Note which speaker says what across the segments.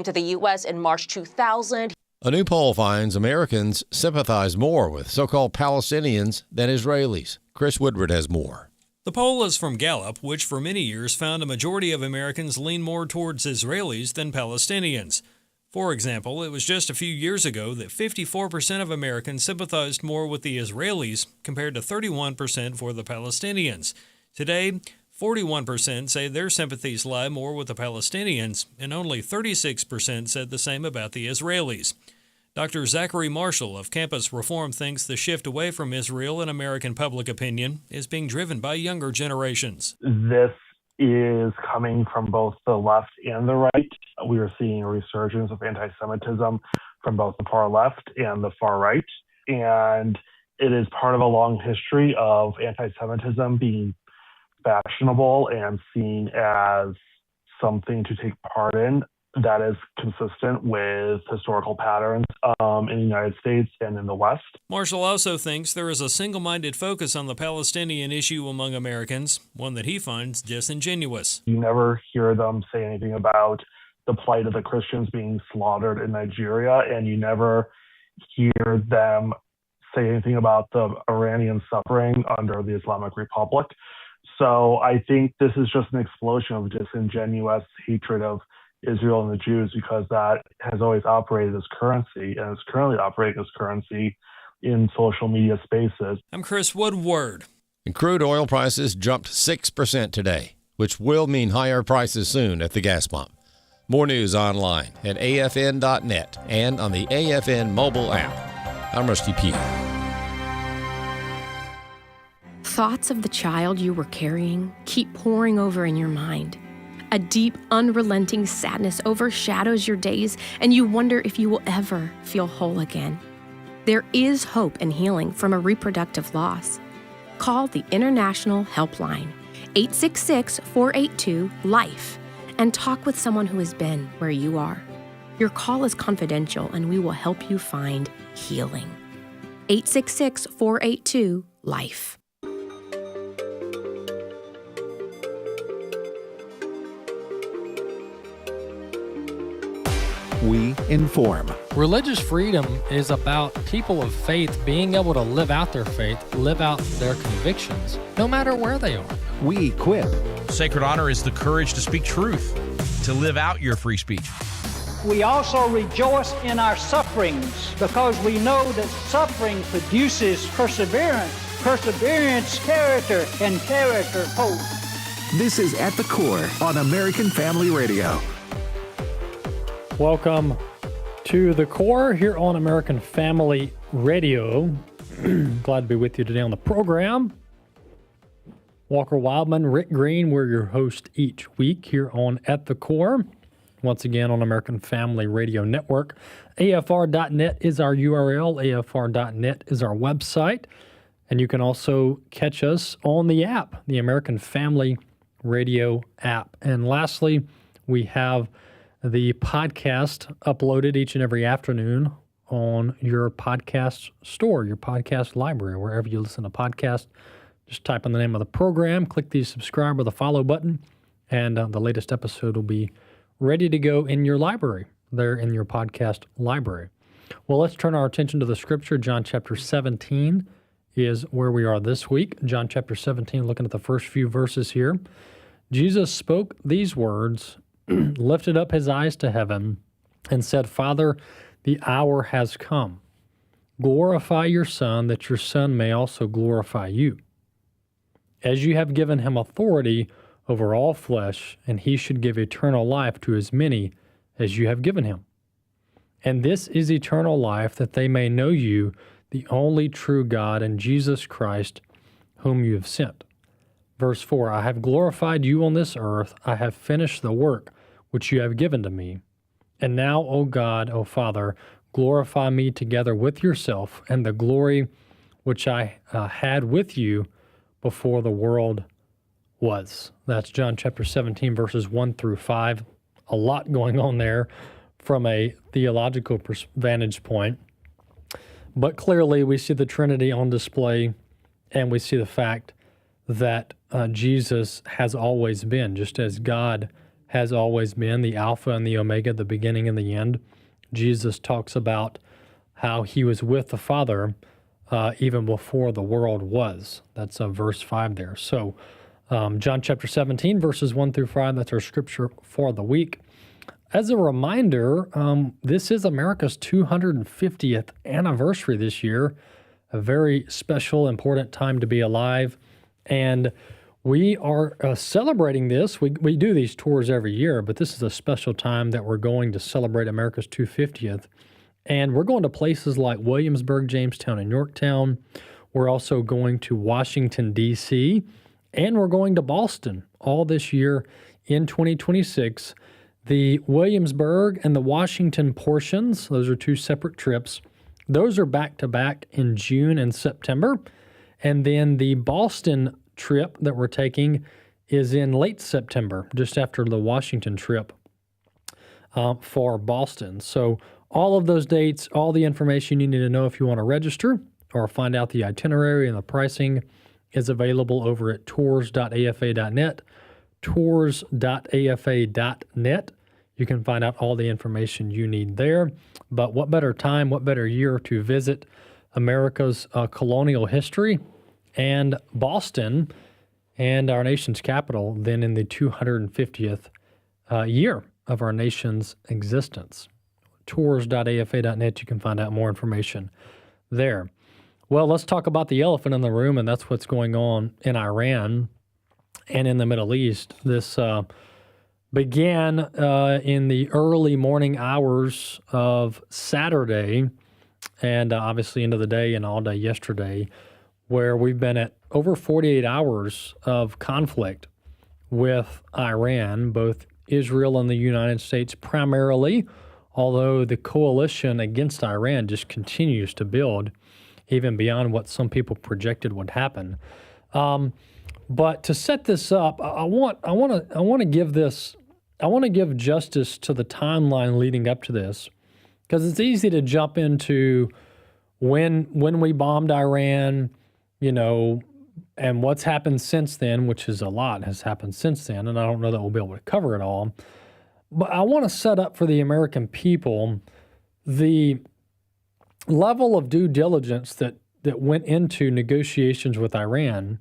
Speaker 1: to the U.S. in March 2000.
Speaker 2: A new poll finds Americans sympathize more with so-called Palestinians than Israelis. Chris Woodward has more.
Speaker 3: The poll is from Gallup, which for many years found a majority of Americans lean more towards Israelis than Palestinians. For example, it was just a few years ago that 54% of Americans sympathized more with the Israelis compared to 31% for the Palestinians. Today, 41% say their sympathies lie more with the Palestinians, and only 36% said the same about the Israelis. Dr. Zachary Marshall of Campus Reform thinks the shift away from Israel in American public opinion is being driven by younger generations.
Speaker 4: This is coming from both the left and the right. We are seeing a resurgence of anti-Semitism from both the far left and the far right. And it is part of a long history of anti-Semitism being fashionable and seen as something to take part in that is consistent with historical patterns in the United States and in the West.
Speaker 3: Marshall also thinks there is a single-minded focus on the Palestinian issue among Americans, one that he finds disingenuous.
Speaker 4: You never hear them say anything about the plight of the Christians being slaughtered in Nigeria, and you never hear them say anything about the Iranian suffering under the Islamic Republic. So I think this is just an explosion of disingenuous hatred of Israel and the Jews, because that has always operated as currency and is currently operating as currency in social media spaces.
Speaker 3: I'm Chris Woodward.
Speaker 2: And crude oil prices jumped 6% today, which will mean higher prices soon at the gas pump. More news online at afn.net and on the AFN mobile app. I'm Rusty Pugh.
Speaker 5: Thoughts of the child you were carrying keep pouring over in your mind. A deep, unrelenting sadness overshadows your days, and you wonder if you will ever feel whole again. There is hope and healing from a reproductive loss. Call the International Helpline, 866-482-LIFE, and talk with someone who has been where you are. Your call is confidential, and we will help you find healing. 866-482-LIFE.
Speaker 6: We inform.
Speaker 7: Religious freedom is about people of faith being able to live out their faith, live out their convictions, no matter where they are.
Speaker 6: We equip.
Speaker 8: Sacred honor is the courage to speak truth, to live out your free speech.
Speaker 9: We also rejoice in our sufferings because we know that suffering produces perseverance, perseverance, character, and character, hope.
Speaker 6: This is At the Core on American Family Radio.
Speaker 10: Welcome to The Core here on American Family Radio. Glad to be with you today on the program. Walker Wildmon, Rick Green, we're your host each week here on At the Core. Once again on American Family Radio Network. AFR.net is our URL. AFR.net is our website. And you can also catch us on the app, the American Family Radio app. And lastly, we have the podcast uploaded each and every afternoon on your podcast store, your podcast library, wherever you listen to podcasts. Just type in the name of the program, click the subscribe or the follow button, and the latest episode will be ready to go in your library, there in your podcast library. Well, let's turn our attention to the scripture. John chapter 17 is where we are this week. John chapter 17, looking at the first few verses here. Jesus spoke these words, lifted up his eyes to heaven, and said, Father, the hour has come. Glorify your Son, that your Son may also glorify you. As you have given him authority over all flesh, and he should give eternal life to as many as you have given him. And this is eternal life, that they may know you, the only true God, and Jesus Christ, whom you have sent. Verse 4, I have glorified you on this earth. I have finished the work which you have given to me. And now, O God, O Father, glorify me together with yourself and the glory which I had with you before the world was. That's John chapter 17, verses 1 through 5. A lot going on there from a theological vantage point. But clearly we see the Trinity on display, and we see the fact that Jesus has always been, just as God has always been the Alpha and the Omega, the beginning and the end. Jesus talks about how he was with the Father even before the world was. That's verse 5 there. So John chapter 17, verses 1 through 5, that's our scripture for the week. As a reminder, this is America's 250th anniversary this year, a very special, important time to be alive. And we are celebrating this. We do these tours every year, but this is a special time that we're going to celebrate America's 250th. And we're going to places like Williamsburg, Jamestown, and Yorktown. We're also going to Washington, D.C., and we're going to Boston all this year in 2026. The Williamsburg and the Washington portions, those are two separate trips. Those are back-to-back in June and September. And then the Boston trip that we're taking is in late September, just after the Washington trip for Boston. So all of those dates, all the information you need to know if you want to register or find out the itinerary and the pricing is available over at tours.afa.net, tours.afa.net. You can find out all the information you need there. But what better time, what better year to visit America's colonial history and Boston and our nation's capital than in the 250th year of our nation's existence. Tours.afa.net, you can find out more information there. Well, let's talk about the elephant in the room, and that's what's going on in Iran and in the Middle East. This began in the early morning hours of Saturday and obviously into the day and all day yesterday, where we've been at over 48 hours of conflict with Iran, both Israel and the United States primarily, although the coalition against Iran just continues to build, even beyond what some people projected would happen. But to set this up, I want to give justice to the timeline leading up to this, because it's easy to jump into when we bombed Iran, and what's happened since then, which is a lot has happened since then, and I don't know that we'll be able to cover it all. But I want to set up for the American people the level of due diligence that went into negotiations with Iran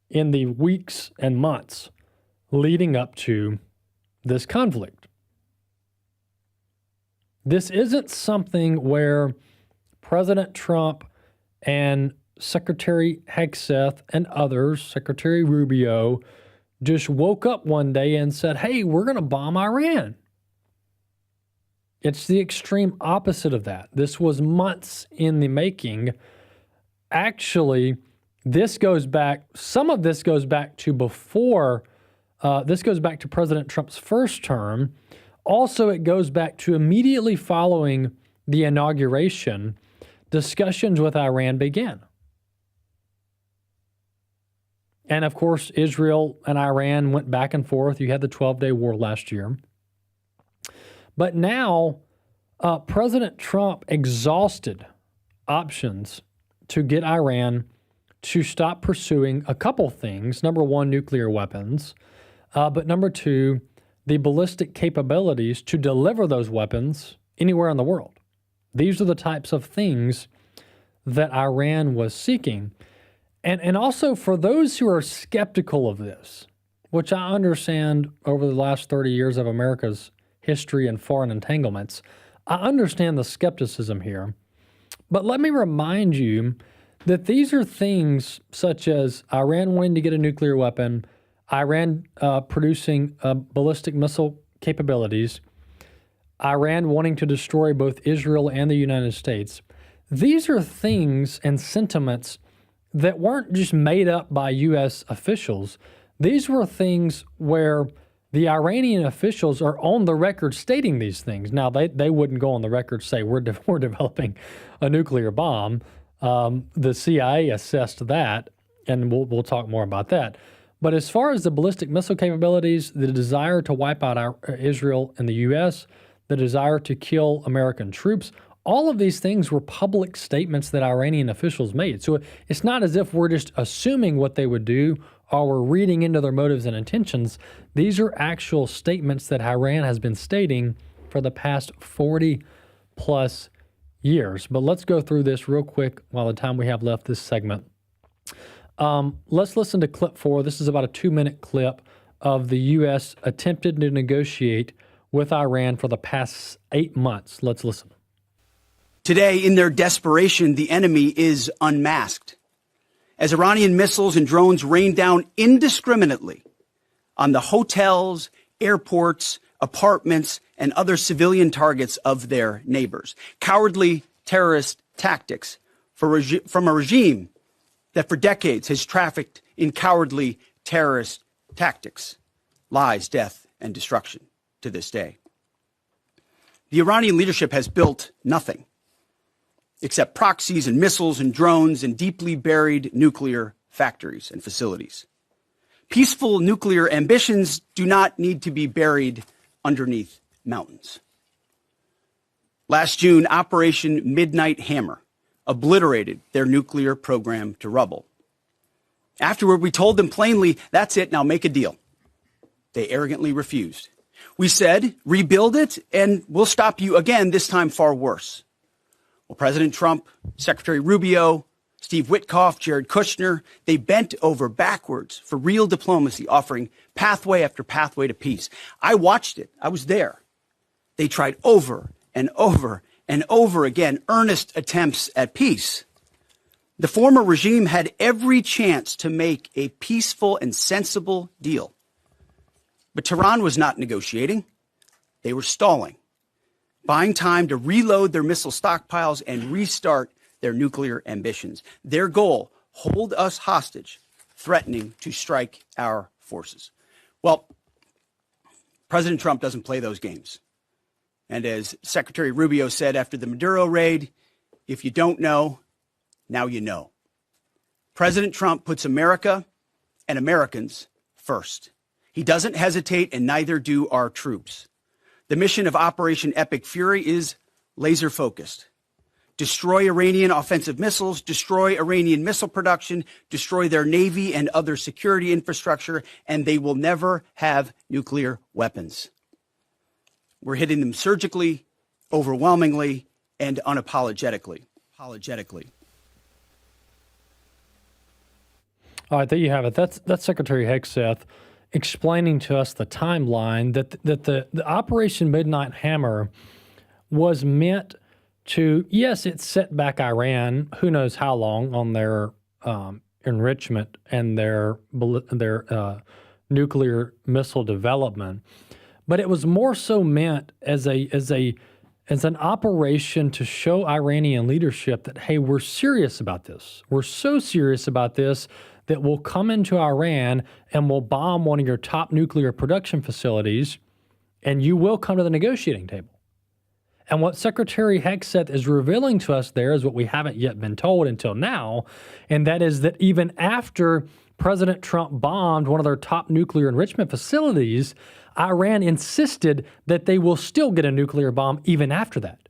Speaker 10: in the weeks and months leading up to this conflict. This isn't something where President Trump and Secretary Hegseth and others, Secretary Rubio, just woke up one day and said, hey, we're going to bomb Iran. It's the extreme opposite of that. This was months in the making. Actually, some of this goes back to before, this goes back to President Trump's first term. Also, it goes back to immediately following the inauguration, discussions with Iran began. And of course, Israel and Iran went back and forth. You had the 12-day war last year. But now, President Trump exhausted options to get Iran to stop pursuing a couple things. Number one, nuclear weapons. But number two, the ballistic capabilities to deliver those weapons anywhere in the world. These are the types of things that Iran was seeking. And also for those who are skeptical of this, which I understand over the last 30 years of America's history and foreign entanglements, I understand the skepticism here. But let me remind you that these are things such as Iran wanting to get a nuclear weapon, Iran producing ballistic missile capabilities, Iran wanting to destroy both Israel and the United States. These are things and sentiments that weren't just made up by U.S. officials. These were things where the Iranian officials are on the record stating these things. Now, they wouldn't go on the record say, we're developing a nuclear bomb. The CIA assessed that, and we'll talk more about that. But as far as the ballistic missile capabilities, the desire to wipe out Israel and the U.S., the desire to kill American troops, all of these things were public statements that Iranian officials made. So it's not as if we're just assuming what they would do or we're reading into their motives and intentions. These are actual statements that Iran has been stating for the past 40 plus years. But let's go through this real quick while the time we have left this segment. Let's listen to clip 4. This is about a 2-minute clip of the U.S. attempted to negotiate with Iran for the past 8 months. Let's listen.
Speaker 11: Today, in their desperation, the enemy is unmasked, as Iranian missiles and drones rain down indiscriminately on the hotels, airports, apartments, and other civilian targets of their neighbors. Cowardly terrorist tactics from a regime that for decades has trafficked in cowardly terrorist tactics, lies, death, and destruction to this day. The Iranian leadership has built nothing except proxies and missiles and drones and deeply buried nuclear factories and facilities. Peaceful nuclear ambitions do not need to be buried underneath mountains. Last June, Operation Midnight Hammer obliterated their nuclear program to rubble. Afterward, we told them plainly, that's it, now make a deal. They arrogantly refused. We said, rebuild it, and we'll stop you again, this time far worse. Well, President Trump, Secretary Rubio, Steve Witkoff, Jared Kushner, they bent over backwards for real diplomacy, offering pathway after pathway to peace. I watched it. I was there. They tried over and over and over again earnest attempts at peace. The former regime had every chance to make a peaceful and sensible deal. But Tehran was not negotiating. They were stalling, buying time to reload their missile stockpiles and restart their nuclear ambitions. Their goal, hold us hostage, threatening to strike our forces. Well, President Trump doesn't play those games. And as Secretary Rubio said after the Maduro raid, if you don't know, now you know. President Trump puts America and Americans first. He doesn't hesitate, and neither do our troops. The mission of Operation Epic Fury is laser focused. Destroy Iranian offensive missiles, destroy Iranian missile production, destroy their navy and other security infrastructure, and they will never have nuclear weapons. We're hitting them surgically, overwhelmingly, and unapologetically.
Speaker 10: All right, there you have it. That's Secretary Hegseth explaining to us the timeline that the Operation Midnight Hammer was meant to, yes, it set back Iran who knows how long on their enrichment and their nuclear missile development, but it was more so meant as an operation to show Iranian leadership that, hey, we're serious about this. We're so serious about this that we'll come into Iran and we'll bomb one of your top nuclear production facilities, and you will come to the negotiating table. And what Secretary Hegseth is revealing to us there is what we haven't yet been told until now, and that is that even after President Trump bombed one of their top nuclear enrichment facilities, Iran insisted that they will still get a nuclear bomb even after that.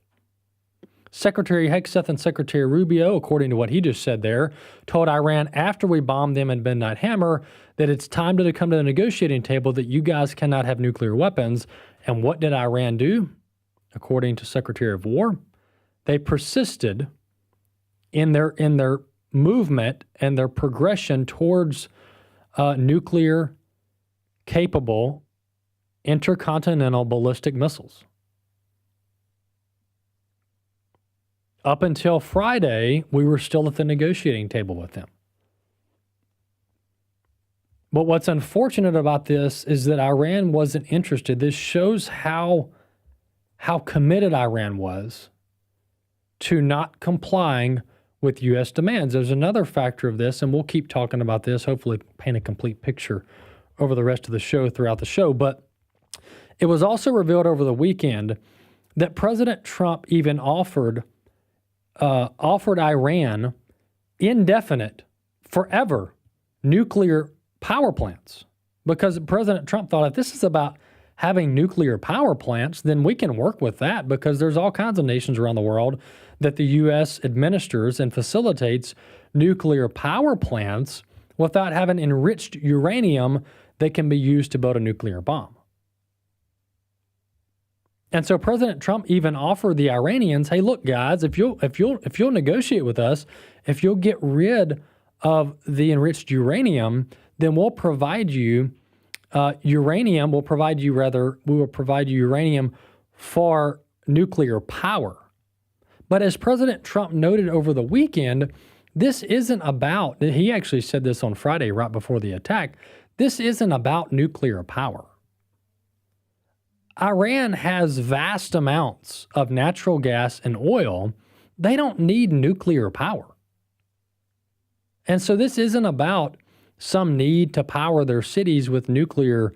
Speaker 10: Secretary Hegseth and Secretary Rubio, according to what he just said there, told Iran after we bombed them in Midnight Hammer that it's time to come to the negotiating table, that you guys cannot have nuclear weapons. And what did Iran do? According to Secretary of War, they persisted in their movement and their progression towards nuclear capable intercontinental ballistic missiles. Up until Friday, we were still at the negotiating table with them. But what's unfortunate about this is that Iran wasn't interested. This shows how committed Iran was to not complying with U.S. demands. There's another factor of this, and we'll keep talking about this, hopefully paint a complete picture over the rest of the show, throughout the show. But it was also revealed over the weekend that President Trump even offered Iran indefinite, forever nuclear power plants, because President Trump thought, if this is about having nuclear power plants, then we can work with that, because there's all kinds of nations around the world that the U.S. administers and facilitates nuclear power plants, without having enriched uranium that can be used to build a nuclear bomb. And so President Trump even offered the Iranians, hey, look, guys, if you'll negotiate with us, if you'll get rid of the enriched uranium, then we'll provide you uranium. We will provide you uranium for nuclear power. But as President Trump noted over the weekend, this isn't about, he actually said this on Friday right before the attack, this isn't about nuclear power. Iran has vast amounts of natural gas and oil. They don't need nuclear power. And so this isn't about some need to power their cities with nuclear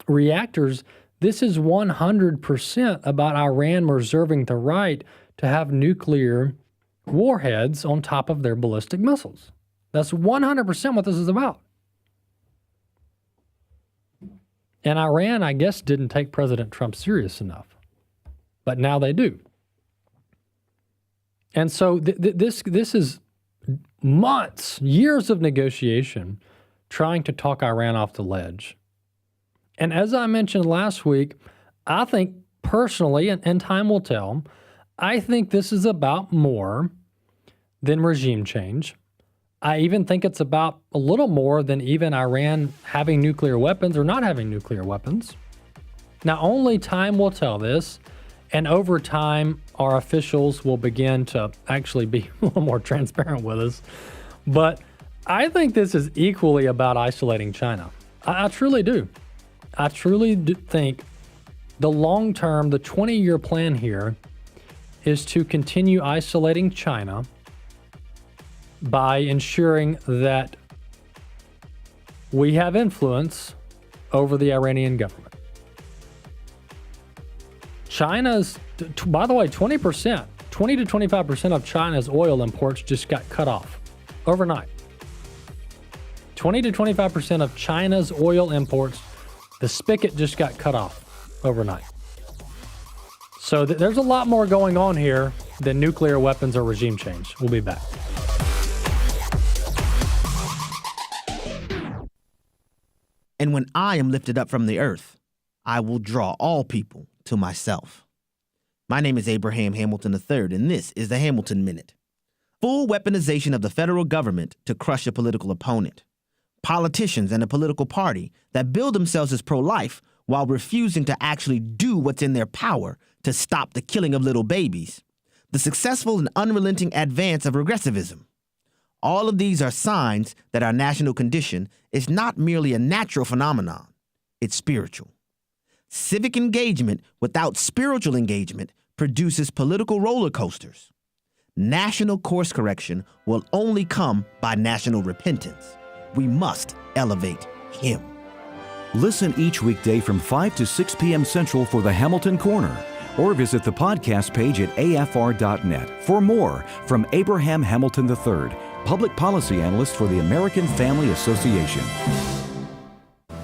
Speaker 10: reactors. This is 100% about Iran reserving the right to have nuclear warheads on top of their ballistic missiles. That's 100% what this is about. And Iran, I guess, didn't take President Trump serious enough. But now they do. And so this is months, years of negotiation trying to talk Iran off the ledge. And as I mentioned last week, I think personally, and time will tell, I think this is about more than regime change. I even think it's about a little more than even Iran having nuclear weapons or not having nuclear weapons. Now, only time will tell this, and over time, our officials will begin to actually be a little more transparent with us. But I think this is equally about isolating China. I truly do. I truly do think the long-term, the 20-year plan here is to continue isolating China by ensuring that we have influence over the Iranian government. China's, by the way, 20 to 25% of China's oil imports just got cut off overnight. 20 to 25% of China's oil imports, the spigot just got cut off overnight. So there's a lot more going on here than nuclear weapons or regime change. We'll be back.
Speaker 12: And when I am lifted up from the earth, I will draw all people to myself. My name is Abraham Hamilton III, and this is the Hamilton Minute. Full weaponization of the federal government to crush a political opponent. Politicians and a political party that bill themselves as pro-life while refusing to actually do what's in their power to stop the killing of little babies. The successful and unrelenting advance of regressivism. All of these are signs that our national condition is not merely a natural phenomenon, it's spiritual. Civic engagement without spiritual engagement produces political roller coasters. National course correction will only come by national repentance. We must elevate him.
Speaker 13: Listen each weekday from 5 to 6 p.m. Central for the Hamilton Corner, or visit the podcast page at afr.net for more from Abraham Hamilton III, Public Policy Analyst for the American Family Association.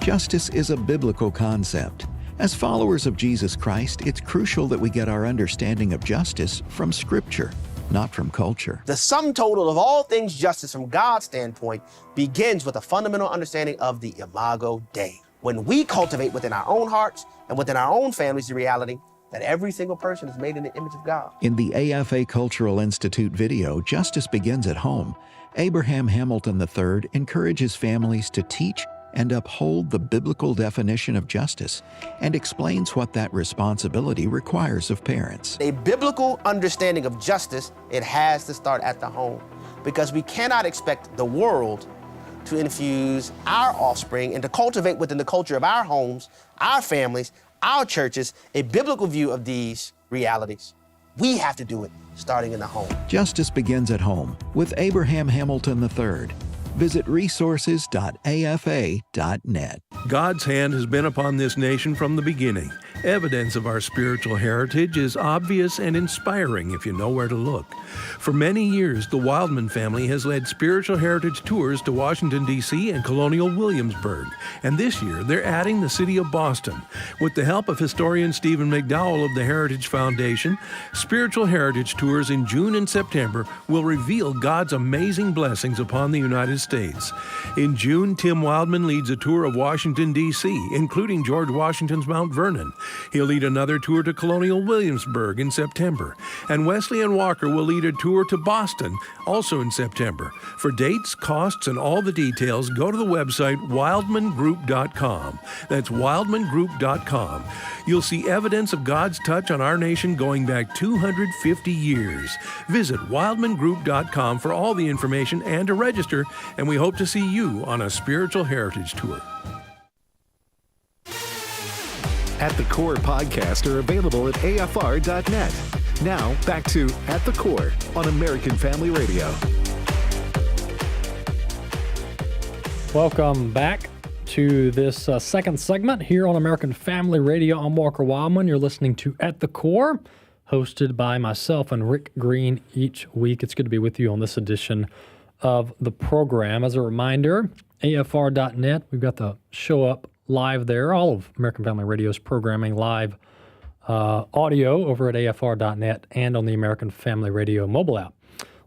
Speaker 14: Justice is a biblical concept. As followers of Jesus Christ, it's crucial that we get our understanding of justice from Scripture, not from culture.
Speaker 15: The sum total of all things justice from God's standpoint begins with a fundamental understanding of the Imago Dei. When we cultivate within our own hearts and within our own families the reality that every single person is made in the image of God.
Speaker 14: In the AFA Cultural Institute video, Justice Begins at Home, Abraham Hamilton III encourages families to teach and uphold the biblical definition of justice and explains what that responsibility requires of parents.
Speaker 15: A biblical understanding of justice, it has to start at the home, because we cannot expect the world to infuse our offspring and to cultivate within the culture of our homes, our families, our churches, a biblical view of these realities. We have to do it starting in the home.
Speaker 14: Justice Begins at Home with Abraham Hamilton III. Visit resources.afa.net.
Speaker 16: God's hand has been upon this nation from the beginning, Evidence of our spiritual heritage is obvious and inspiring if you know where to look. For many years, the Wildmon family has led spiritual heritage tours to Washington, D.C. and Colonial Williamsburg, and this year they're adding the city of Boston. With the help of historian Stephen McDowell of the Heritage Foundation, spiritual heritage tours in June and September will reveal God's amazing blessings upon the United States. In June, Tim Wildmon leads a tour of Washington, D.C., including George Washington's Mount Vernon. He'll lead another tour to Colonial Williamsburg in September. And Wesley and Walker will lead a tour to Boston, also in September. For dates, costs, and all the details, go to the website wildmangroup.com. That's wildmangroup.com. You'll see evidence of God's touch on our nation going back 250 years. Visit wildmangroup.com for all the information and to register, and we hope to see you on a spiritual heritage tour.
Speaker 6: At the Core podcasts are available at afr.net. Now, back to At the Core on American Family Radio.
Speaker 10: Welcome back to this second segment here on American Family Radio. I'm Walker Wildmon. You're listening to At the Core, hosted by myself and Rick Green each week. It's good to be with you on this edition of the program. As a reminder, afr.net, we've got the show up live there. All of American Family Radio's programming live audio over at afr.net and on the American Family Radio mobile app.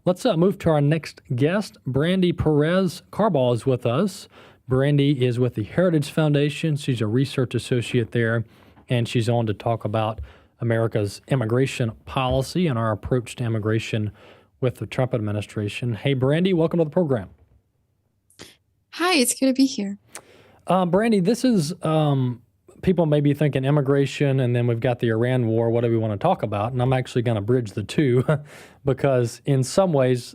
Speaker 10: Let's move to our next guest. Brandy Perez Carball is with us. Brandy is with the Heritage Foundation. She's a research associate there, and she's on to talk about America's immigration policy and our approach to immigration with the Trump administration. Hey, Brandy, welcome to the program.
Speaker 17: Hi, it's good to be here.
Speaker 10: Brandy, this is, people may be thinking immigration, and then we've got the Iran war. What do we want to talk about? And I'm actually going to bridge the two because in some ways,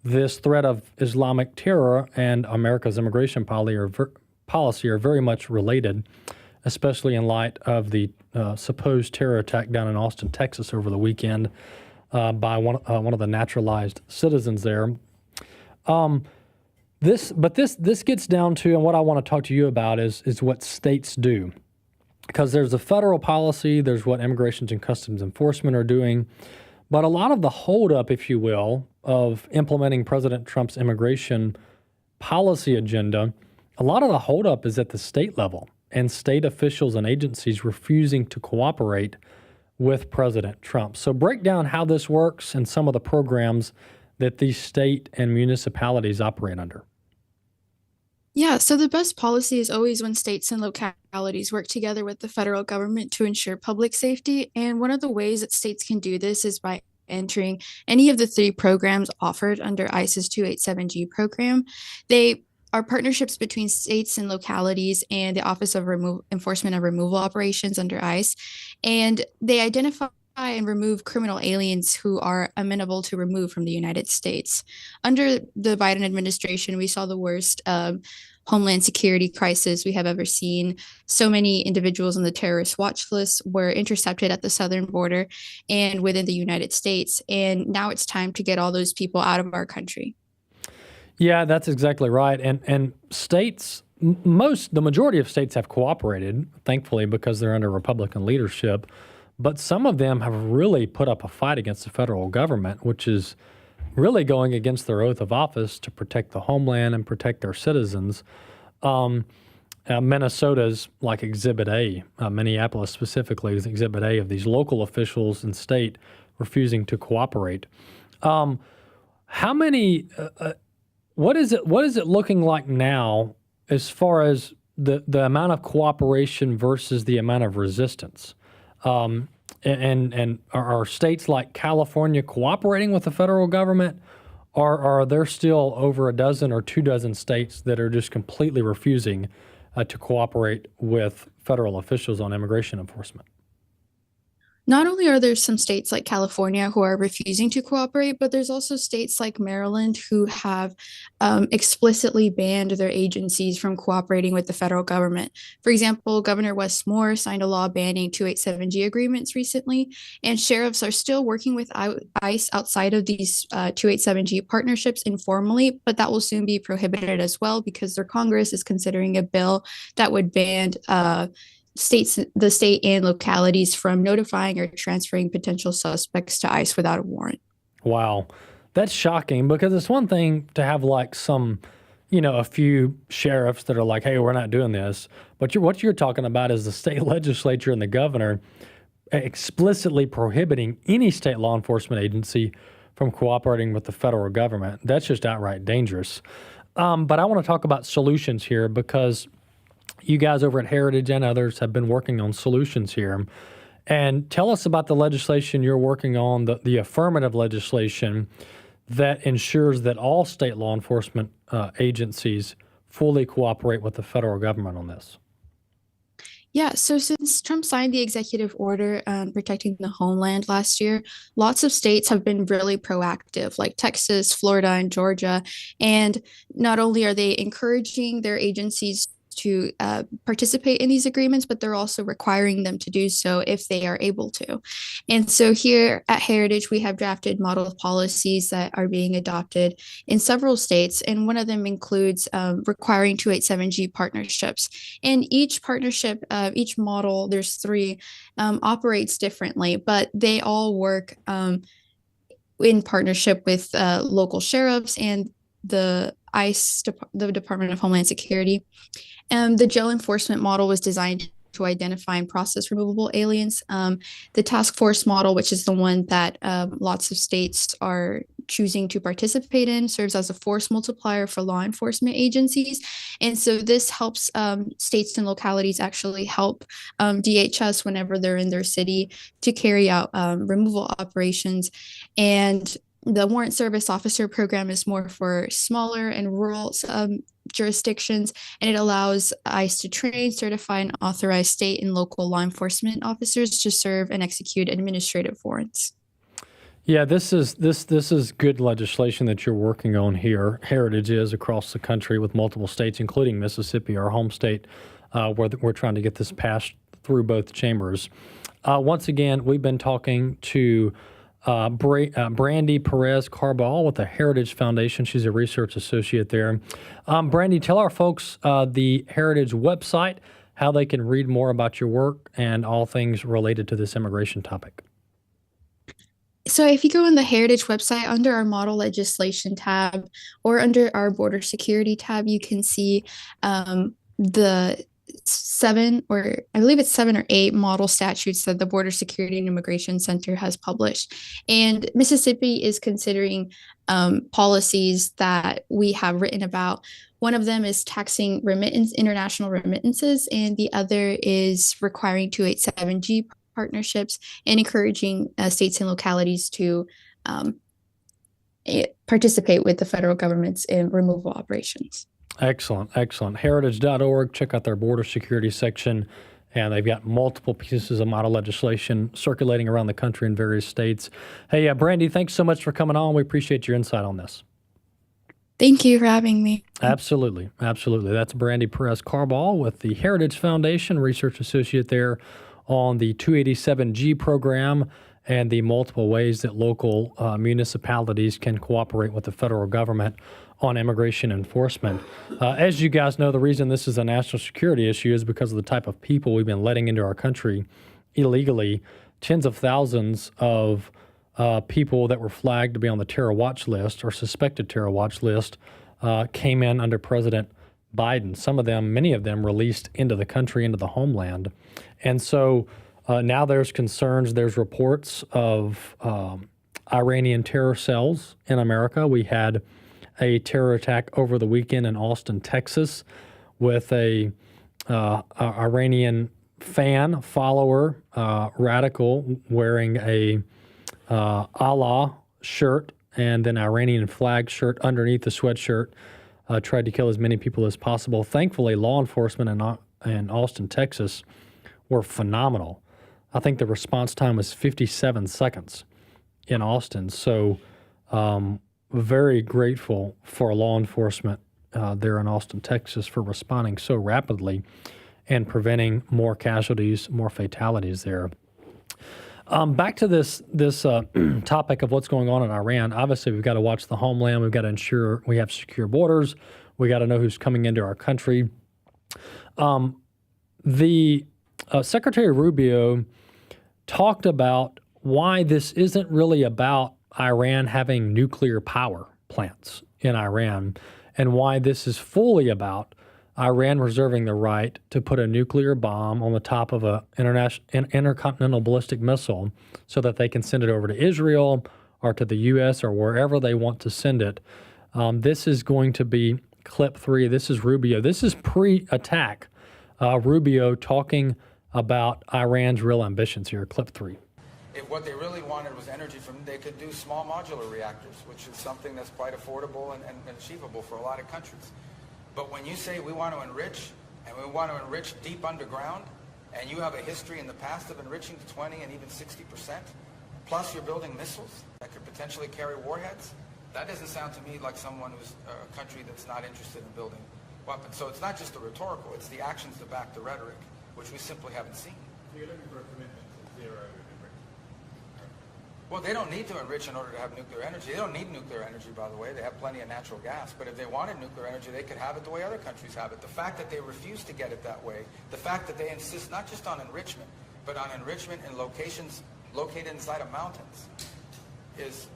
Speaker 10: this threat of Islamic terror and America's immigration policy are very much related, especially in light of the supposed terror attack down in Austin, Texas over the weekend by one of the naturalized citizens there. This gets down to, and what I want to talk to you about is what states do. Because there's a federal policy, there's what Immigration and Customs Enforcement are doing, but a lot of the holdup, if you will, of implementing President Trump's immigration policy agenda, a lot of the holdup is at the state level, and state officials and agencies refusing to cooperate with President Trump. So break down how this works and some of the programs that these state and municipalities operate under.
Speaker 17: Yeah, so the best policy is always when states and localities work together with the federal government to ensure public safety. And one of the ways that states can do this is by entering any of the 3 programs offered under ICE's 287G program. They are partnerships between states and localities and the Office of Enforcement of Removal Operations under ICE. And they identify and remove criminal aliens who are amenable to remove from the United States. Under the Biden administration, we saw the worst Homeland Security crisis we have ever seen. So many individuals on the terrorist watch list were intercepted at the southern border and within the United States. And now it's time to get all those people out of our country.
Speaker 10: Yeah, that's exactly right. And states, the majority of states have cooperated, thankfully, because they're under Republican leadership. But some of them have really put up a fight against the federal government, which is really going against their oath of office to protect the homeland and protect their citizens. Minnesota's like Exhibit A, Minneapolis specifically is Exhibit A of these local officials and state refusing to cooperate. How many? What is it looking like now as far as the amount of cooperation versus the amount of resistance? And are states like California cooperating with the federal government, or are there still over a dozen or 24 states that are just completely refusing to cooperate with federal officials on immigration enforcement?
Speaker 17: Not only are there some states like California who are refusing to cooperate, but there's also states like Maryland who have explicitly banned their agencies from cooperating with the federal government. For example, Governor Wes Moore signed a law banning 287G agreements recently, and sheriffs are still working with ICE outside of these 287G partnerships informally, but that will soon be prohibited as well because their Congress is considering a bill that would ban the state and localities from notifying or transferring potential suspects to ICE without a warrant.
Speaker 10: Wow. That's shocking, because it's one thing to have like some, a few sheriffs that are like, hey, we're not doing this. But what you're talking about is the state legislature and the governor explicitly prohibiting any state law enforcement agency from cooperating with the federal government. That's just outright dangerous. But I want to talk about solutions here, because you guys over at Heritage and others have been working on solutions here. And tell us about the legislation you're working on, the affirmative legislation that ensures that all state law enforcement agencies fully cooperate with the federal government on this.
Speaker 17: Yeah, so since Trump signed the executive order protecting the homeland last year, lots of states have been really proactive, like Texas, Florida, and Georgia. And not only are they encouraging their agencies to participate in these agreements, but they're also requiring them to do so if they are able to. And so here at Heritage, we have drafted model policies that are being adopted in several states. And one of them includes requiring 287G partnerships. And each partnership, each model, there's three, operates differently, but they all work in partnership with local sheriffs and the ICE, the Department of Homeland Security. The jail enforcement model was designed to identify and process removable aliens. The task force model, which is the one that lots of states are choosing to participate in, serves as a force multiplier for law enforcement agencies. And so this helps states and localities actually help DHS whenever they're in their city to carry out removal operations. And the warrant service officer program is more for smaller and rural jurisdictions, and it allows ICE to train, certify, and authorize state and local law enforcement officers to serve and execute administrative warrants.
Speaker 10: Yeah, this is good legislation that you're working on here. Heritage is across the country with multiple states, including Mississippi, our home state, where we're trying to get this passed through both chambers. Once again, we've been talking to Brandy Perez Carball with the Heritage Foundation. She's a research associate there. Brandy, tell our folks the Heritage website, how they can read more about your work and all things related to this immigration topic.
Speaker 17: So if you go on the Heritage website under our model legislation tab or under our border security tab, you can see the 7 or 8 model statutes that the Border Security and Immigration Center has published. And Mississippi is considering policies that we have written about. One of them is taxing international remittances, and the other is requiring 287G partnerships and encouraging states and localities to participate with the federal government's in removal operations.
Speaker 10: Excellent. Heritage.org. Check out their border security section. And they've got multiple pieces of model legislation circulating around the country in various states. Hey, Brandy, thanks so much for coming on. We appreciate your insight on this.
Speaker 17: Thank you for having me.
Speaker 10: Absolutely. That's Brandy Perez Carball with the Heritage Foundation, research associate there on the 287G program and the multiple ways that local municipalities can cooperate with the federal government on immigration enforcement. As you guys know, the reason this is a national security issue is because of the type of people we've been letting into our country illegally. Tens of thousands of people that were flagged to be on the terror watch list or suspected terror watch list came in under President Biden. Some of them, many of them, released into the country, into the homeland. And so now there's concerns, there's reports of Iranian terror cells in America. We had a terror attack over the weekend in Austin, Texas, with a Iranian fan, follower, radical, wearing a Allah shirt and then Iranian flag shirt underneath the sweatshirt, tried to kill as many people as possible. Thankfully, law enforcement in Austin, Texas were phenomenal. I think the response time was 57 seconds in Austin. So very grateful for law enforcement there in Austin, Texas for responding so rapidly and preventing more casualties, more fatalities there. Back to this topic of what's going on in Iran. Obviously, we've got to watch the homeland. We've got to ensure we have secure borders. We got to know who's coming into our country. The Secretary Rubio talked about why this isn't really about Iran having nuclear power plants in Iran, and why this is fully about Iran reserving the right to put a nuclear bomb on the top of an intercontinental ballistic missile so that they can send it over to Israel or to the U.S. or wherever they want to send it. This is going to be clip 3. This is Rubio. This is pre-attack. Rubio talking about Iran's real ambitions here. Clip 3.
Speaker 18: If what they really wanted was energy from, they could do small modular reactors, which is something that's quite affordable and achievable for a lot of countries. But when you say we want to enrich, and we want to enrich deep underground, and you have a history in the past of enriching to 20 and even 60%, plus you're building missiles that could potentially carry warheads, that doesn't sound to me like someone who's a country that's not interested in building weapons. So it's not just the rhetorical, it's the actions to back the rhetoric, which we simply haven't seen.
Speaker 19: So you're looking for a commitment to zero enrichment?
Speaker 18: Well, they don't need to enrich in order to have nuclear energy. They don't need nuclear energy, by the way. They have plenty of natural gas. But if they wanted nuclear energy, they could have it the way other countries have it. The fact that they refuse to get it that way, the fact that they insist not just on enrichment, but on enrichment in locations located inside of mountains is,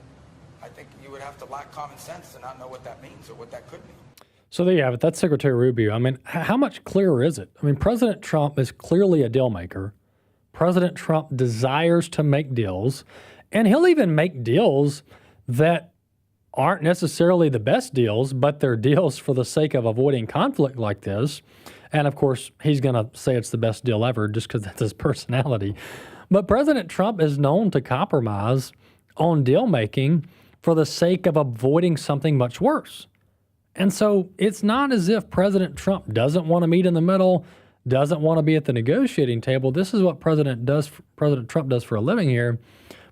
Speaker 18: I think you would have to lack common sense to not know what that means or what that could mean.
Speaker 10: So there you have it. That's Secretary Rubio. I mean, how much clearer is it? I mean, President Trump is clearly a deal maker. President Trump desires to make deals, and he'll even make deals that aren't necessarily the best deals, but they're deals for the sake of avoiding conflict like this. And of course, he's going to say it's the best deal ever just because that's his personality. But President Trump is known to compromise on deal making for the sake of avoiding something much worse. And so it's not as if President Trump doesn't want to meet in the middle, doesn't want to be at the negotiating table. This is what President Trump does for a living here.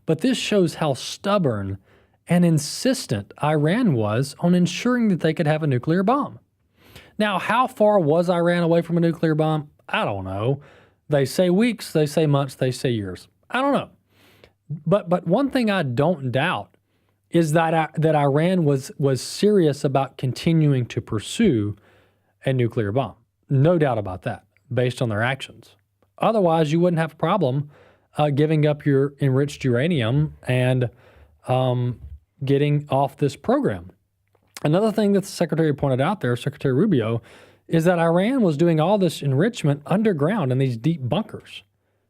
Speaker 10: But this shows how stubborn and insistent Iran was on ensuring that they could have a nuclear bomb. Now, how far was Iran away from a nuclear bomb? I don't know. They say weeks, they say months, they say years. I don't know. But one thing I don't doubt is that Iran was serious about continuing to pursue a nuclear bomb. No doubt about that, based on their actions. Otherwise, you wouldn't have a problem giving up your enriched uranium and getting off this program. Another thing that the Secretary pointed out there, Secretary Rubio, is that Iran was doing all this enrichment underground in these deep bunkers.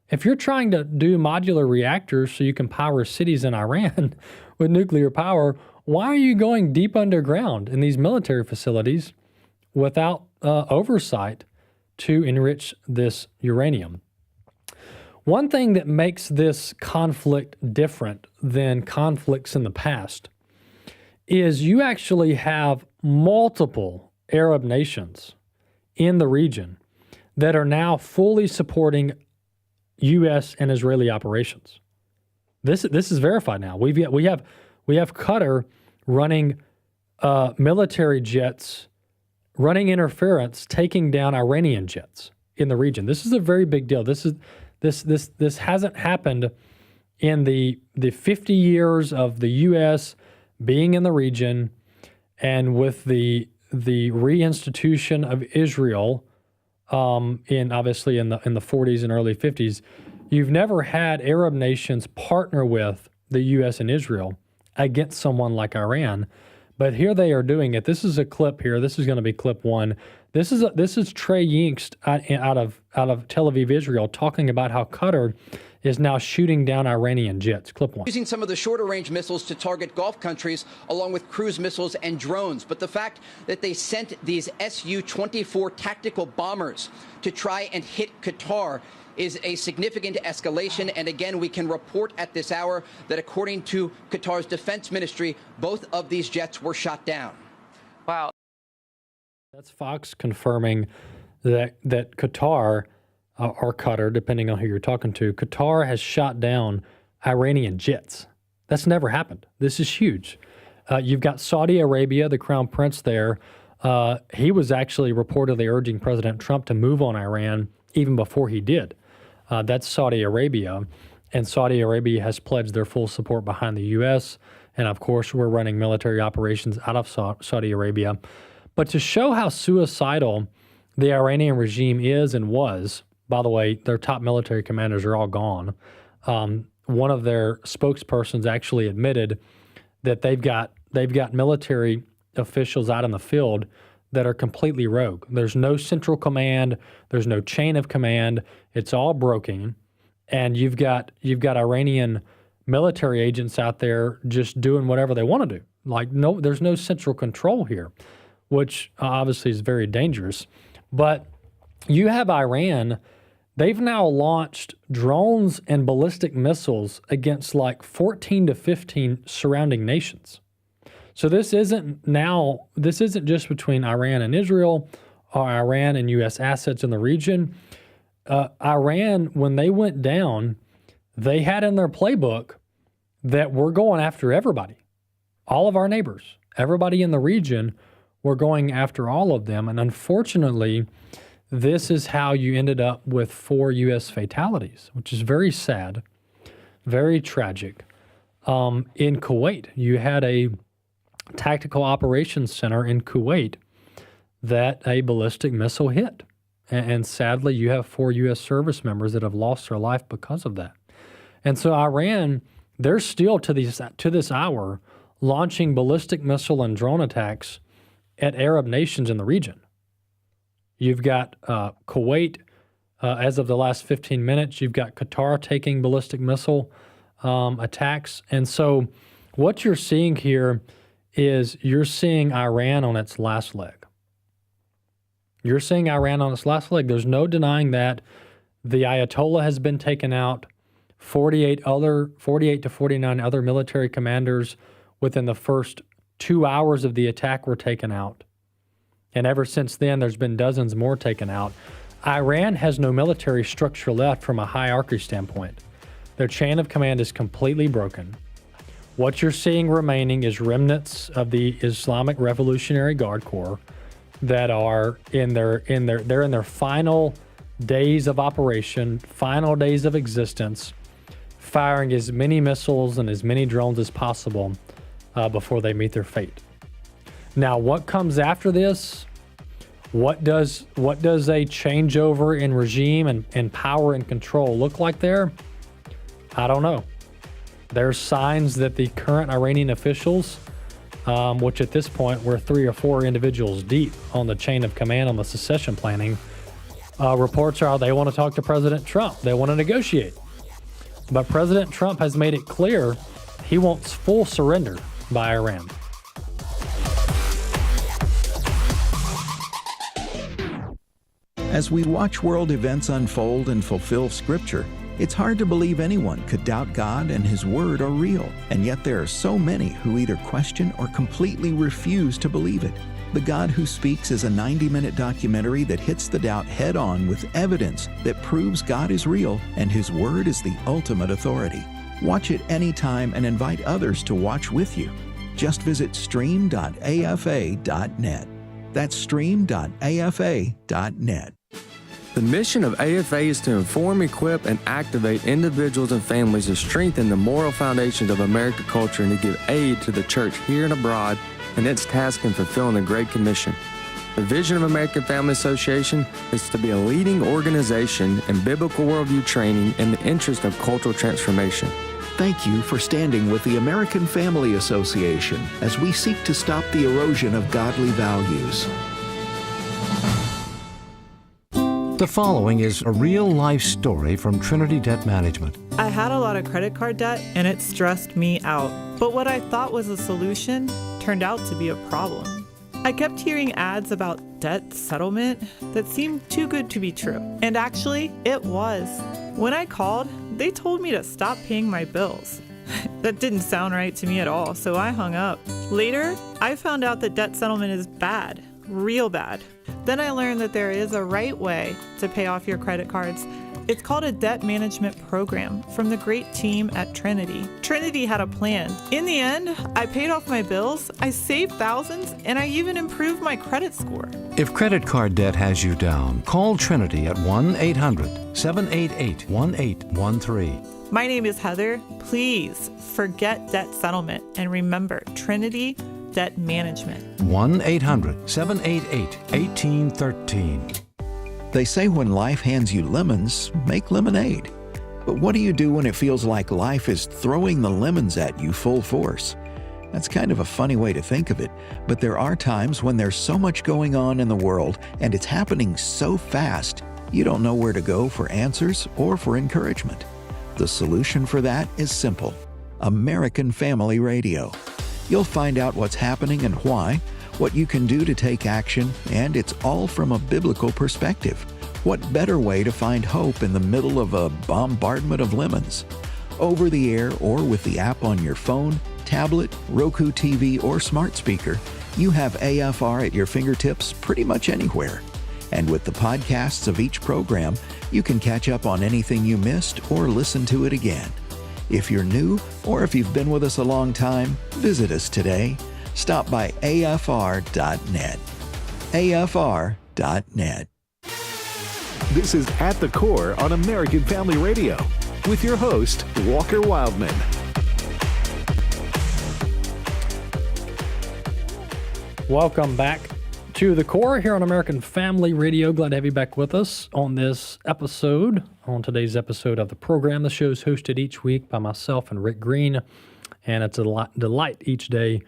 Speaker 10: If you're trying to do modular reactors so you can power cities in Iran with nuclear power, why are you going deep underground in these military facilities without oversight to enrich this uranium? One thing that makes this conflict different than conflicts in the past is you actually have multiple Arab nations in the region that are now fully supporting U.S. and Israeli operations. This is verified now. We have Qatar running military jets, running interference, taking down Iranian jets in the region. This is a very big deal. This hasn't happened in the 50 years of the U.S. being in the region, and with the reinstitution of Israel obviously in the 40s and early 50s, you've never had Arab nations partner with the U.S. and Israel against someone like Iran. But here they are doing it. This is a clip here. This is going to be clip 1. This is Trey Yingst out of Tel Aviv, Israel, talking about how Qatar is now shooting down Iranian jets. Clip 1.
Speaker 20: Using some of the shorter range missiles to target Gulf countries, along with cruise missiles and drones. But the fact that they sent these Su-24 tactical bombers to try and hit Qatar is a significant escalation. And again, we can report at this hour that according to Qatar's defense ministry, both of these jets were shot down.
Speaker 1: Wow.
Speaker 10: That's Fox confirming that Qatar, or Qatar, depending on who you're talking to, Qatar has shot down Iranian jets. That's never happened. This is huge. You've got Saudi Arabia, the crown prince there. He was actually reportedly urging President Trump to move on Iran even before he did. That's Saudi Arabia. And Saudi Arabia has pledged their full support behind the U.S. And of course, we're running military operations out of Saudi Arabia. But to show how suicidal the Iranian regime is and was, By the way, their top military commanders are all gone. One of their spokespersons actually admitted that they've got military officials out in the field that are completely rogue. There's no central command. There's no chain of command. It's all broken, and you've got Iranian military agents out there just doing whatever they want to do. Like, no, there's no central control here, which obviously is very dangerous. But you have Iran. They've now launched drones and ballistic missiles against like 14 to 15 surrounding nations. So this isn't just between Iran and Israel or Iran and U.S. assets in the region. Iran, when they went down, they had in their playbook that we're going after everybody, all of our neighbors, everybody in the region, we're going after all of them. And unfortunately, this is how you ended up with 4 U.S. fatalities, which is very sad, very tragic. In Kuwait, you had a tactical operations center in Kuwait that a ballistic missile hit. And sadly, you have 4 U.S. service members that have lost their life because of that. And so Iran, they're still to this hour launching ballistic missile and drone attacks at Arab nations in the region. You've got Kuwait, as of the last 15 minutes, you've got Qatar taking ballistic missile attacks. And so what you're seeing here is you're seeing Iran on its last leg. You're seeing Iran on its last leg. There's no denying that. The Ayatollah has been taken out. 48 to 49 other military commanders within the first 2 hours of the attack were taken out. And ever since then, there's been dozens more taken out. Iran has no military structure left from a hierarchy standpoint. Their chain of command is completely broken. What you're seeing remaining is remnants of the Islamic Revolutionary Guard Corps that are in their final days of operation, final days of existence, firing as many missiles and as many drones as possible before they meet their fate. Now, what comes after this? What does a changeover in regime and power and control look like there? I don't know. There's signs that the current Iranian officials, which at this point we're 3 or 4 individuals deep on the chain of command on the secession planning, reports are they want to talk to President Trump. They want to negotiate. But President Trump has made it clear he wants full surrender by Iran.
Speaker 14: As we watch world events unfold and fulfill Scripture, it's hard to believe anyone could doubt God and His Word are real, and yet there are so many who either question or completely refuse to believe it. The God Who Speaks is a 90-minute documentary that hits the doubt head-on with evidence that proves God is real and His Word is the ultimate authority. Watch it anytime and invite others to watch with you. Just visit stream.afa.net. That's stream.afa.net.
Speaker 21: The mission of AFA is to inform, equip, and activate individuals and families to strengthen the moral foundations of American culture and to give aid to the church here and abroad in its task in fulfilling the Great Commission. The vision of American Family Association is to be a leading organization in biblical worldview training in the interest of cultural transformation.
Speaker 14: Thank you for standing with the American Family Association as we seek to stop the erosion of godly values.
Speaker 22: The following is a real-life story from Trinity Debt Management.
Speaker 23: I had a lot of credit card debt, and it stressed me out. But what I thought was a solution turned out to be a problem. I kept hearing ads about debt settlement that seemed too good to be true. And actually, it was. When I called, they told me to stop paying my bills. That didn't sound right to me at all, so I hung up. Later, I found out that debt settlement is bad, real bad. Then I learned that there is a right way to pay off your credit cards. It's called a debt management program from the great team at Trinity. Trinity had a plan. In the end, I paid off my bills, I saved thousands, and I even improved my credit score.
Speaker 22: If credit card debt has you down, call Trinity at 1-800-788-1813.
Speaker 23: My name is Heather. Please forget debt settlement and remember Trinity Debt Management.
Speaker 22: 1-800-788-1813.
Speaker 14: They say when life hands you lemons, make lemonade. But what do you do when it feels like life is throwing the lemons at you full force? That's kind of a funny way to think of it, but there are times when there's so much going on in the world and it's happening so fast, you don't know where to go for answers or for encouragement. The solution for that is simple: American Family Radio. You'll find out what's happening and why, what you can do to take action, and it's all from a biblical perspective. What better way to find hope in the middle of a bombardment of lemons? Over the air or with the app on your phone, tablet, Roku TV, or smart speaker, you have AFR at your fingertips pretty much anywhere. And with the podcasts of each program, you can catch up on anything you missed or listen to it again. If you're new or if you've been with us a long time, visit us today. Stop by afr.net. afr.net.
Speaker 6: This is At the Core on American Family Radio with your host, Walker Wildmon.
Speaker 10: Welcome back to The Core here on American Family Radio. Glad to have you back with us on this episode. On today's episode of the program, the show is hosted each week by myself and Rick Green, and it's a delight each day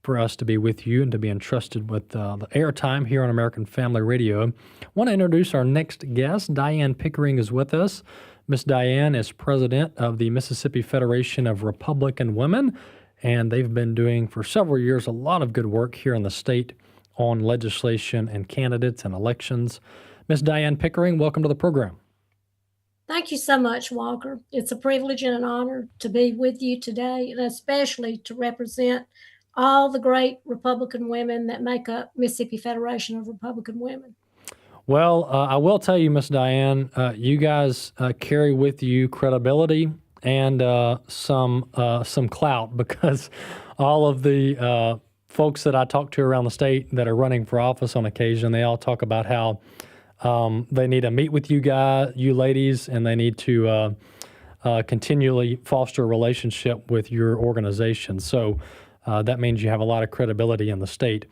Speaker 10: for us to be with you and to be entrusted with the airtime here on American Family Radio. I want to introduce our next guest. Diane Pickering is with us. Miss Diane is president of the Mississippi Federation of Republican Women, and they've been doing for several years a lot of good work here in the state on legislation and candidates and elections. Miss Diane Pickering, welcome to the program.
Speaker 2: Thank you so much, Walker. It's a privilege and an honor to be with you today, and especially to represent all the great Republican women that make up Mississippi Federation of Republican Women.
Speaker 10: Well, I will tell you, Miss Diane, you guys carry with you credibility and some clout, because all of the folks that I talk to around the state that are running for office on occasion, they all talk about how they need to meet with you ladies, and they need to continually foster a relationship with your organization. So that means you have a lot of credibility in the state.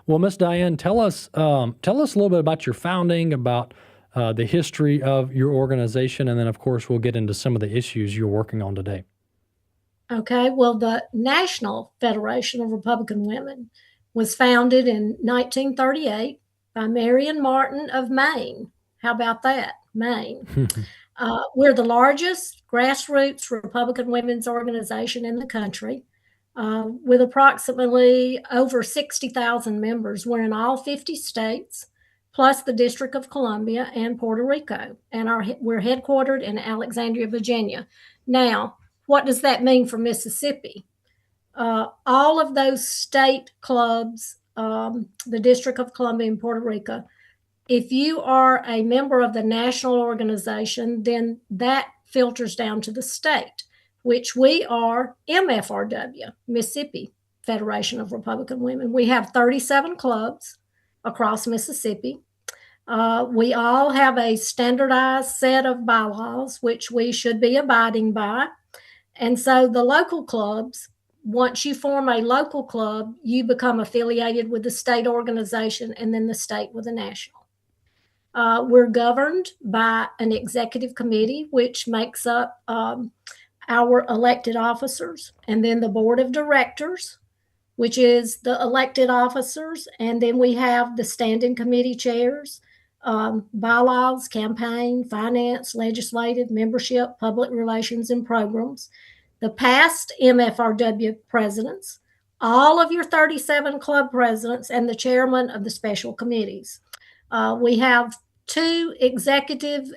Speaker 10: Well, Miss Diane, tell us a little bit about your founding, about the history of your organization, and then, of course, we'll get into some of the issues you're working on today.
Speaker 2: Okay, well, the National Federation of Republican Women was founded in 1938 by Marion Martin of Maine. How about that, Maine? We're the largest grassroots Republican women's organization in the country, with approximately over 60,000 members. We're in all 50 states, plus the District of Columbia and Puerto Rico, and we're headquartered in Alexandria, Virginia. Now, what does that mean for Mississippi? All of those state clubs, the District of Columbia and Puerto Rico, if you are a member of the national organization, then that filters down to the state, which we are MFRW, Mississippi Federation of Republican Women. We have 37 clubs across Mississippi. We all have a standardized set of bylaws, which we should be abiding by. And so the local clubs, once you form a local club, you become affiliated with the state organization and then the state with the national. We're governed by an executive committee, which makes up our elected officers, and then the board of directors, which is the elected officers. And then we have the standing committee chairs, bylaws, campaign, finance, legislative, membership, public relations, and programs. The past MFRW presidents, all of your 37 club presidents, and the chairman of the special committees. We have 2 executive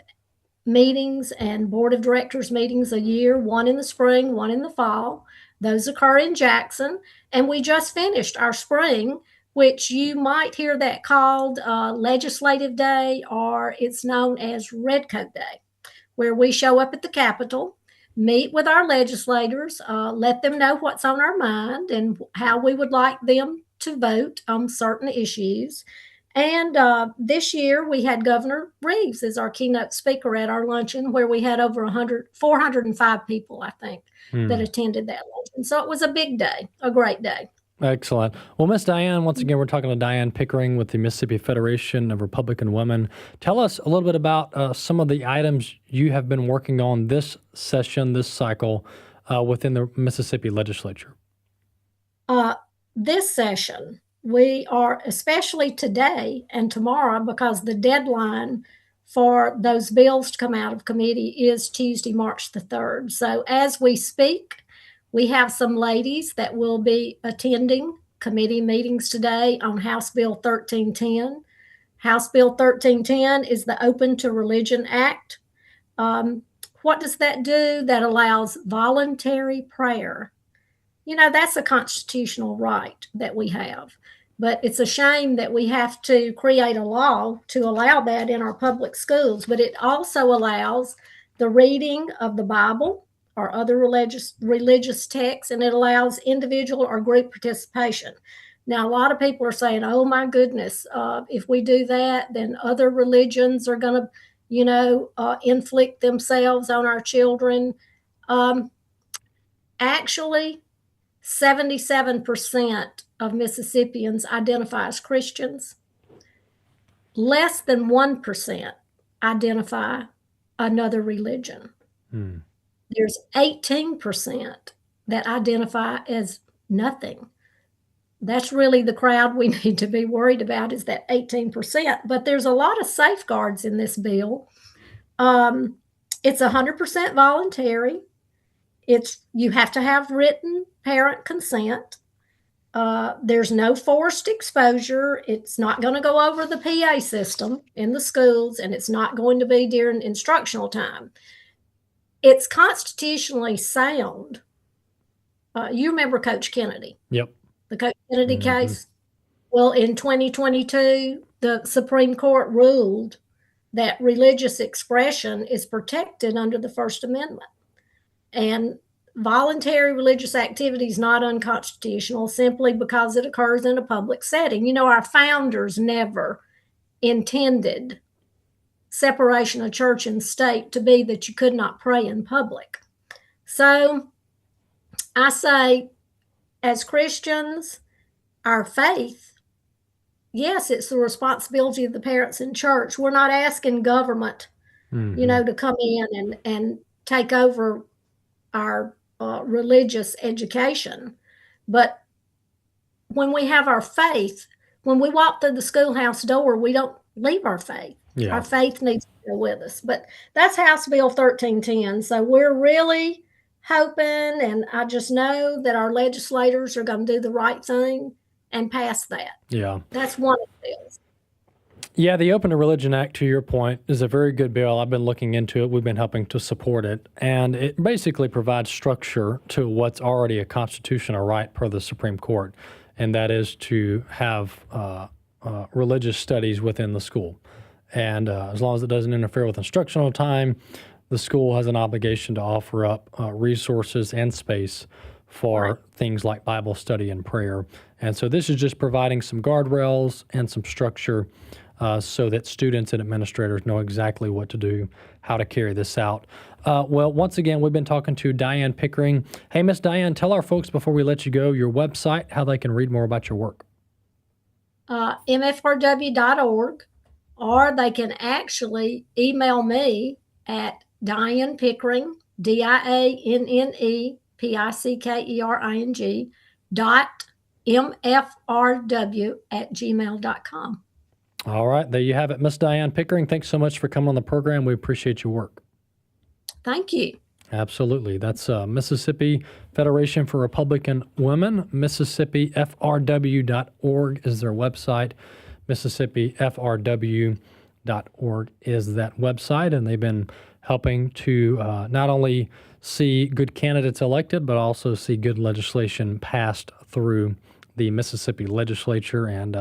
Speaker 2: meetings and board of directors meetings a year, one in the spring, one in the fall. Those occur in Jackson. And we just finished our spring, which you might hear that called Legislative Day, or it's known as Redcoat Day, where we show up at the Capitol, meet with our legislators, let them know what's on our mind and how we would like them to vote on certain issues. And this year we had Governor Reeves as our keynote speaker at our luncheon, where we had over 405 people, I think, that attended that luncheon. So it was a big day, a great day.
Speaker 10: Excellent. Well, Miss Diane, once again, we're talking to Diane Pickering with the Mississippi Federation of Republican Women. Tell us a little bit about some of the items you have been working on this session, this cycle, within the Mississippi legislature.
Speaker 2: This session, we are, especially today and tomorrow, because the deadline for those bills to come out of committee is Tuesday, March the 3rd. So as we speak, we have some ladies that will be attending committee meetings today on House Bill 1310. House Bill 1310 is the Open to Religion Act. What does that do? That allows voluntary prayer. You know, that's a constitutional right that we have. But it's a shame that we have to create a law to allow that in our public schools. But it also allows the reading of the Bible or other religious texts, and it allows individual or group participation. Now, a lot of people are saying, oh my goodness, if we do that, then other religions are going to, inflict themselves on our children. Actually, 77% of Mississippians identify as Christians. Less than 1% identify another religion. There's 18% that identify as nothing. That's really the crowd we need to be worried about, is that 18%. But there's a lot of safeguards in this bill. It's 100% voluntary. You have to have written parent consent. There's no forced exposure. It's not going to go over the PA system in the schools, and it's not going to be during instructional time. It's constitutionally sound. You remember Coach Kennedy?
Speaker 10: Yep.
Speaker 2: The Coach Kennedy case? Well, in 2022, the Supreme Court ruled that religious expression is protected under the First Amendment. And voluntary religious activity is not unconstitutional simply because it occurs in a public setting. You know, our founders never intended separation of church and state to be that you could not pray in public. So I say, as Christians, our faith, yes, it's the responsibility of the parents in church. We're not asking government, to come in and take over our religious education. But when we have our faith, when we walk through the schoolhouse door, we don't leave our faith. Yeah. Our faith needs to go with us. But that's House Bill 1310. So we're really hoping, and I just know that our legislators are going to do the right thing and pass that.
Speaker 10: Yeah.
Speaker 2: That's one of the bills.
Speaker 10: Yeah, the Open to Religion Act, to your point, is a very good bill. I've been looking into it. We've been helping to support it. And it basically provides structure to what's already a constitutional right per the Supreme Court, and that is to have religious studies within the school. And as long as it doesn't interfere with instructional time, the school has an obligation to offer up resources and space for things like Bible study and prayer. And so this is just providing some guardrails and some structure so that students and administrators know exactly what to do, how to carry this out. Well, once again, we've been talking to Diane Pickering. Hey, Miss Diane, tell our folks before we let you go your website, how they can read more about your work.
Speaker 2: mfrw.org, or they can actually email me at Diane Pickering, DIANNEPICKERING .mfrw@gmail.com.
Speaker 10: All right, there you have it, Miss Diane Pickering. Thanks so much for coming on the program. We appreciate your work.
Speaker 2: Thank you.
Speaker 10: Absolutely. That's Mississippi Federation for Republican Women. MississippiFRW.org is their website. MississippiFRW.org is that website, and they've been helping to not only see good candidates elected, but also see good legislation passed through the Mississippi legislature, and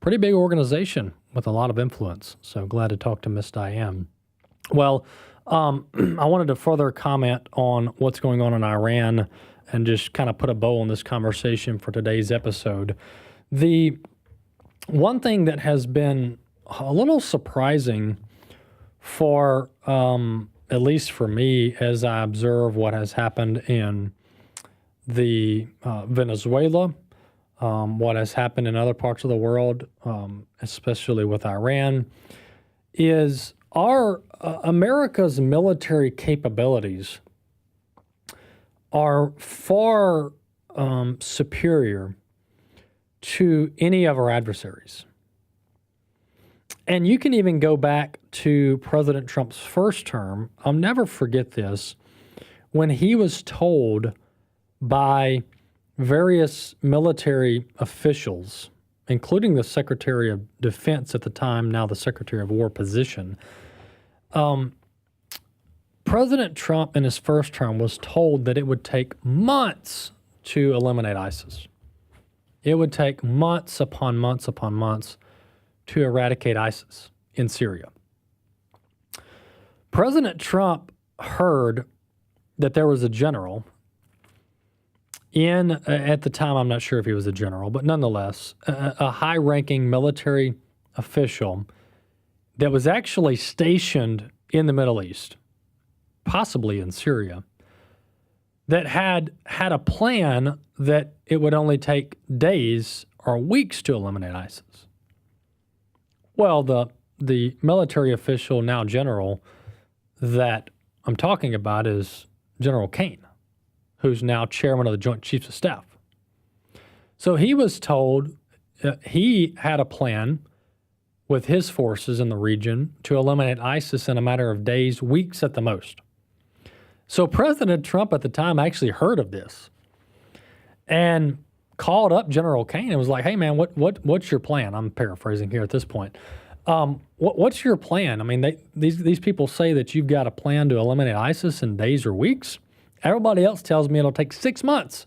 Speaker 10: pretty big organization with a lot of influence. So glad to talk to Miss Diane. Well, I wanted to further comment on what's going on in Iran and just kind of put a bow on this conversation for today's episode. The one thing that has been a little surprising for, at least for me, as I observe what has happened in the Venezuela, what has happened in other parts of the world, especially with Iran, is our America's military capabilities are far superior to any of our adversaries. And you can even go back to President Trump's first term. I'll never forget this. When he was told by various military officials, including the Secretary of Defense at the time, now the Secretary of War position, President Trump in his first term was told that it would take months to eliminate ISIS. It would take months upon months upon months to eradicate ISIS in Syria. President Trump heard that there was a general at the time, I'm not sure if he was a general, but nonetheless, a high-ranking military official that was actually stationed in the Middle East, possibly in Syria, that had a plan that it would only take days or weeks to eliminate ISIS. Well, the military official, now general, that I'm talking about is General Kane, who's now chairman of the Joint Chiefs of Staff. So he was told he had a plan with his forces in the region to eliminate ISIS in a matter of days, weeks at the most. So President Trump at the time actually heard of this and called up General Kane and was like, "Hey man, what's your plan?" I'm paraphrasing here at this point. What's your plan? I mean, these people say that you've got a plan to eliminate ISIS in days or weeks. Everybody else tells me it'll take 6 months.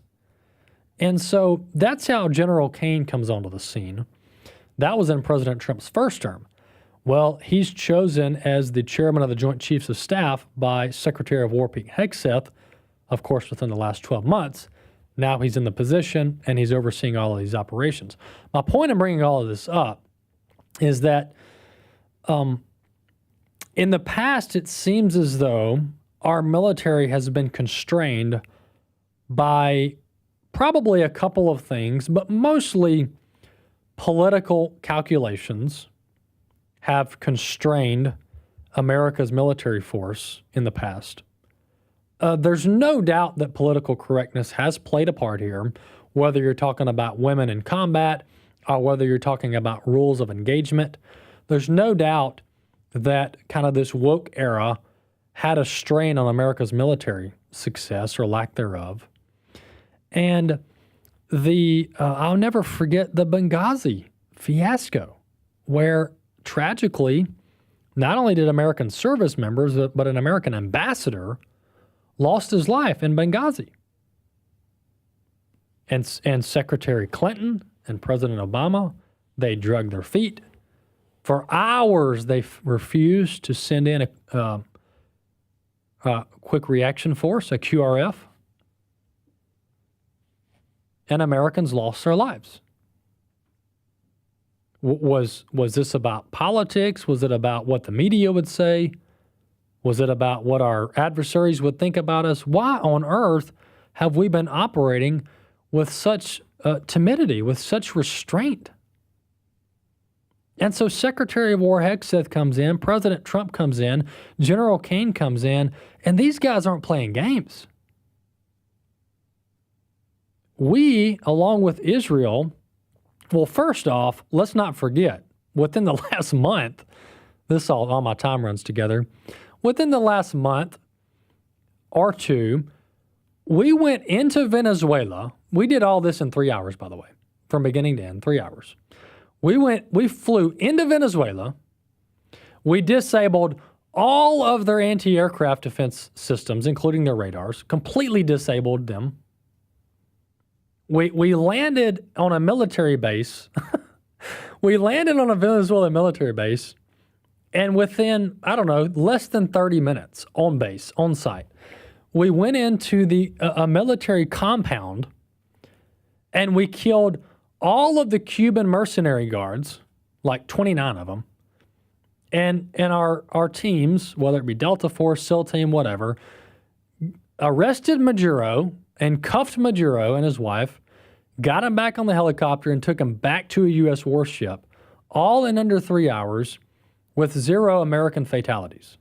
Speaker 10: And so that's how General Kane comes onto the scene. That was in President Trump's first term. Well, he's chosen as the chairman of the Joint Chiefs of Staff by Secretary of War Pete Hegseth, of course, within the last 12 months. Now he's in the position and he's overseeing all of these operations. My point in bringing all of this up is that in the past, it seems as though our military has been constrained by probably a couple of things, but mostly political calculations have constrained America's military force in the past. There's no doubt that political correctness has played a part here, whether you're talking about women in combat or whether you're talking about rules of engagement. There's no doubt that kind of this woke era had a strain on America's military success or lack thereof. And I'll never forget the Benghazi fiasco, where tragically, not only did American service members, but an American ambassador lost his life in Benghazi. And Secretary Clinton and President Obama, they drug their feet. For hours, they refused to send in a quick reaction force, a QRF, and Americans lost their lives. Was this about politics? Was it about what the media would say? Was it about what our adversaries would think about us? Why on earth have we been operating with such timidity, with such restraint? And so Secretary of War Hegseth comes in, President Trump comes in, General Kane comes in, and these guys aren't playing games. We, along with Israel, well, first off, let's not forget, within the last month, all my time runs together, within the last month or two, we went into Venezuela. We did all this in 3 hours, by the way, from beginning to end, 3 hours. We flew into Venezuela. We disabled all of their anti-aircraft defense systems, including their radars, completely disabled them. We landed on a military base. We landed on a Venezuelan military base, and within, less than 30 minutes on base, on site, we went into a military compound, and we killed all of the Cuban mercenary guards, like 29 of them, and our teams, whether it be Delta Force, SEAL Team, whatever, arrested Maduro and cuffed Maduro and his wife, got him back on the helicopter, and took him back to a U.S. warship, all in under 3 hours, with 0 American fatalities.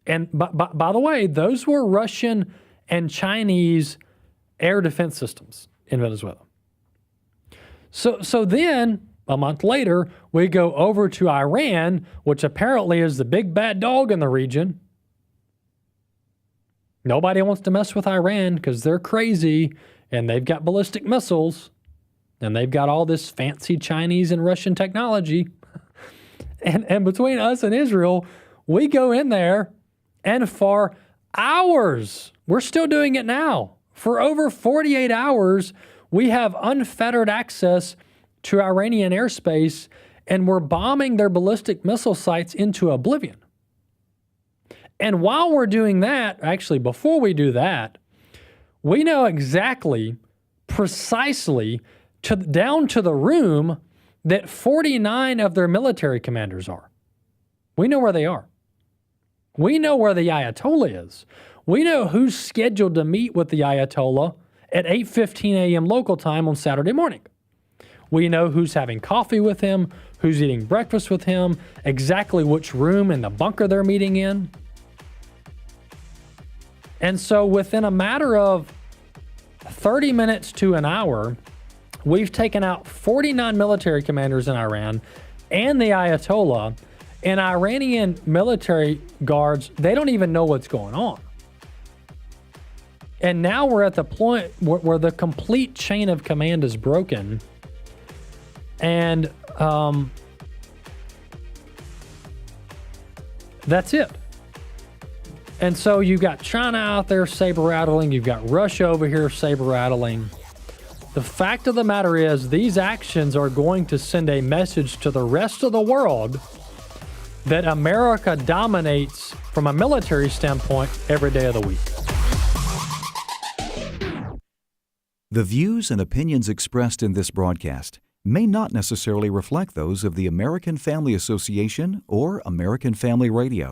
Speaker 10: And by the way, those were Russian and Chinese air defense systems in Venezuela. So then, a month later, we go over to Iran, which apparently is the big bad dog in the region. Nobody wants to mess with Iran because they're crazy and they've got ballistic missiles and they've got all this fancy Chinese and Russian technology. And between us and Israel, we go in there and for hours, we're still doing it now. For over 48 hours, we have unfettered access to Iranian airspace, and we're bombing their ballistic missile sites into oblivion. And while we're doing that, actually before we do that, we know exactly, precisely, down to the room that 49 of their military commanders are. We know where they are. We know where the Ayatollah is. We know who's scheduled to meet with the Ayatollah at 8:15 a.m. local time on Saturday morning. We know who's having coffee with him, who's eating breakfast with him, exactly which room in the bunker they're meeting in. And so within a matter of 30 minutes to an hour, we've taken out 49 military commanders in Iran and the Ayatollah, and Iranian military guards, they don't even know what's going on. And now we're at the point where the complete chain of command is broken. And that's it. And so you've got China out there saber-rattling. You've got Russia over here saber-rattling. The fact of the matter is these actions are going to send a message to the rest of the world that America dominates from a military standpoint every day of the week.
Speaker 13: The views and opinions expressed in this broadcast may not necessarily reflect those of the American Family Association or American Family Radio.